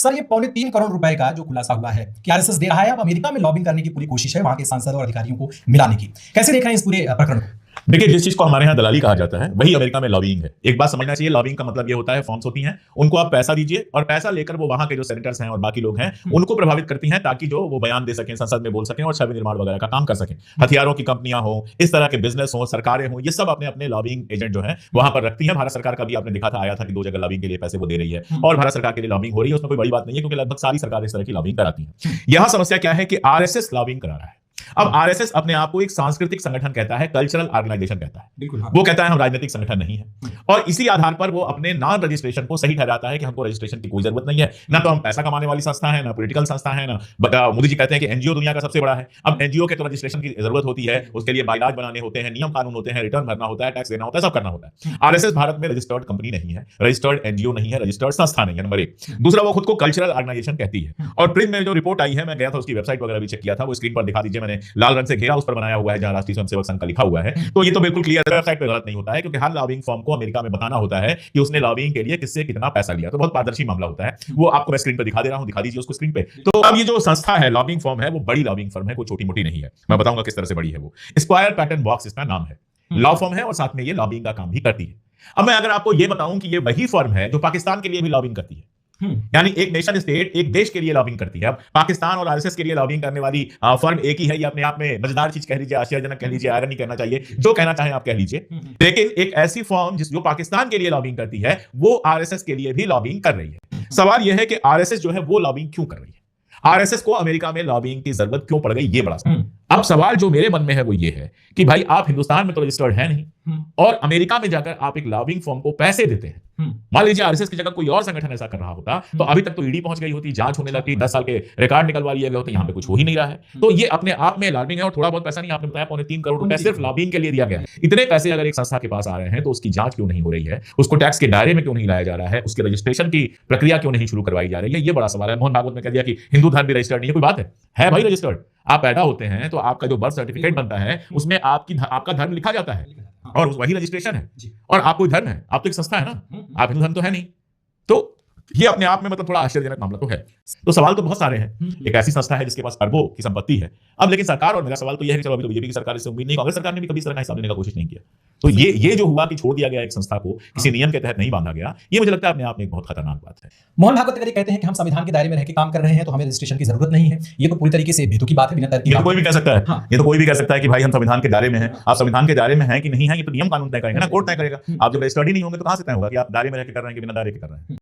Sir, ये पौने 3 करोड़ रुपए का जो खुलासा हुआ है कि आरएसएस दे रहा है, अब अमेरिका में लॉबिंग करने की पूरी कोशिश है वहां के सांसद और अधिकारियों को मिलाने की। कैसे देख रहे हैं इस पूरे प्रकरण को? देखिए, जिस चीज को हमारे यहाँ दलाली कहा जाता है वही अमेरिका में लॉबिंग है। एक बात समझना चाहिए, लॉबिंग का मतलब ये होता है फॉर्म्स होती हैं, उनको आप पैसा दीजिए और पैसा लेकर वो वहां के जो सेनेटर्स हैं और बाकी लोग हैं उनको प्रभावित करती हैं ताकि जो वो बयान दे सकें, संसद में बोल सकें और छवि निर्माण वगैरह का काम कर सकें। हथियारों की कंपनियां हो, इस तरह के बिजनेस हो, सरकारें हो, ये सब अपने अपने लॉबिंग एजेंट जो है वहां पर रखती है। भारत सरकार का भी आपने देखा था, आया था कि 2 जगह लॉबिंग के लिए पैसे वो दे रही है और भारत सरकार के लिए लॉबिंग हो रही है। उसमें कोई बड़ी बात नहीं है क्योंकि लगभग सारी सरकार इस तरह की लॉबिंग कराती है। यहां समस्या क्या है कि आरएसएस लॉबिंग करा रहा है। अब आरएसएस अपने आप को एक सांस्कृतिक संगठन कहता है, कल्चरल ऑर्गेनाइजेशन कहता है। बिल्कुल, हाँ। वो कहता है हम राजनीतिक संगठन नहीं है और इसी आधार पर वो अपने नॉन रजिस्ट्रेशन को सही ठहराता है कि हमको रजिस्ट्रेशन की कोई जरूरत नहीं है। ना तो हम पैसा कमाने वाली संस्था है, ना पॉलिटिकल संस्था है, ना मोदी जी कहते हैं कि एनजीओ दुनिया का सबसे बड़ा है। अब एनजीओ के तो रजिस्ट्रेशन की जरूरत होती है, उसके लिए बायलॉज बनाने होते हैं, नियम कानून होते हैं, रिटर्न भरना होता है, टैक्स देना होता है, सब करना होता है। आरएसएस भारत में रजिस्टर्ड कंपनी नहीं है, रजिस्टर्ड एनजीओ नहीं है, रजिस्टर्ड संस्था नहीं है, नंबर 1। दूसरा, वो खुद को कल्चरल ऑर्गेनाइजेशन कहती है। और प्रिंट में जो रिपोर्ट आई है, मैं गया था उसकी वेबसाइट वगैरह भी चेक किया था, वो स्क्रीन पर दिखा दीजिए, मैंने लाल रंग से घेरा उस पर बनाया हुआ है जहां राष्ट्रीय स्वयंसेवक संघ का लिखा हुआ है। तो ये तो बिल्कुल क्लियर है, वेबसाइट पे गलत नहीं होता है क्योंकि हर लॉबिंग फर्म को अमेरिका में बताना होता है कि उसने लॉबिंग के लिए किससे कितना पैसा लिया। तो बहुत पारदर्शी मामला होता है। वो आपको मैं स्क्रीन पर दिखा दे रहा हूं, दिखा दीजिए उसको स्क्रीन पे। तो अब ये जो संस्था है, लॉबिंग फर्म है, वो बड़ी लॉबिंग फर्म है, कोई छोटी मोटी नहीं है। मैं बताऊंगा किस तरह से बड़ी है वो। स्क्वायर पैटर्न बॉक्स इसका नाम है, लॉ फर्म है और साथ में ये लॉबिंग का काम भी करती है। अब मैं अगर आपको ये बताऊं कि ये वही फर्म है जो पाकिस्तान के लिए भी लॉबिंग करती है, यानी एक नेशन स्टेट एक देश के लिए लॉबिंग करती है। अब पाकिस्तान और आरएसएस के लिए लॉबिंग करने वाली फर्म एक ही है। ये अपने आप में मजेदार चीज कह लीजिए, आश्चर्यजनक कह लीजिए, आयरनी कहना चाहिए, जो कहना चाहें आप कह लीजिए। लेकिन एक ऐसी फर्म जो पाकिस्तान के लिए लॉबिंग करती है वो आरएसएस के लिए भी लॉबिंग कर रही है। सवाल यह है कि आरएसएस जो है वो लॉबिंग क्यों कर रही है, आरएसएस को अमेरिका में लॉबिंग की जरूरत क्यों पड़ गई, ये बड़ा सवाल। अब सवाल जो मेरे मन में है वो ये है कि भाई आप हिंदुस्तान में तो रजिस्टर्ड है नहीं और अमेरिका में जाकर आप एक लॉबिंग फर्म को पैसे देते हैं। मान लीजिए आरएसएस की जगह कोई और संगठन ऐसा कर रहा होता तो अभी तक तो ईडी पहुंच गई होती, जांच होने लगती, 10 साल के रिकॉर्ड निकलवा लिए गए होते। यहाँ पे कुछ हो ही नहीं रहा है। तो ये अपने आप में लॉबिंग है और थोड़ा बहुत पैसा नहीं, आपने बताया पौने 3 करोड़ रुपए सिर्फ लॉबिंग के लिए दिया गया है। इतने पैसे अगर एक संस्था के पास आ रहे हैं तो उसकी जांच क्यों नहीं हो रही है, उसको टैक्स के दायरे में क्यों नहीं लाया जा रहा है, उसके रजिस्ट्रेशन की प्रक्रिया क्यों नहीं शुरू करवाई जा रही है, ये बड़ा सवाल है। मोहन भागवत ने कह दिया कि हिंदू धर्म भी रजिस्टर्ड नहीं है, कोई बात है भाई रजिस्टर्ड। आप पैदा होते हैं तो आपका जो बर्थ सर्टिफिकेट बनता है उसमें आपका धर्म लिखा जाता है और वही रजिस्ट्रेशन है। और आप कोई धर्म है, आप तो एक संस्था है ना, आप हिंदू धर्म तो है नहीं। तो ये अपने आप में मतलब थोड़ा आश्चर्यजनक मामला तो है। तो सवाल तो बहुत सारे हैं। एक ऐसी संस्था है जिसके पास अरबों की संपत्ति है। अब लेकिन सरकार, और मेरा सवाल तो यह है कि चलो अभी तो बीजेपी की सरकार इससे उम्मीद नहीं, कांग्रेस सरकार ने भी कभी इस तरह का हिसाब देने का कोशिश नहीं किया। तो ये जो हुआ कि छोड़ दिया गया एक संस्था को, किसी नियम के तहत नहीं बांधा गया, ये मुझे लगता है अपने आप में एक बहुत खतरनाक बात है। मोहन भागवत कहते हैं कि हम संविधान के दायरे में रह के काम कर रहे हैं तो हमें रजिस्ट्रेशन की जरूरत नहीं है। ये तो पूरी तरीके से भेदू की बात है, बिना तर्क। ये तो कोई भी कह सकता है। ये तो कोई भी कह सकता है कि भाई हम संविधान के दायरे में हैं। आप संविधान के दायरे में हैं कि नहीं है ये तो नियम कानून तय करेंगे ना, कोर्ट तय करेगा। आप जब रजिस्टर्ड ही नहीं होंगे तो कहां से तय होगा कि आप दायरे में रह के कर रहे हैं कि बिना दायरे के कर रहे हैं।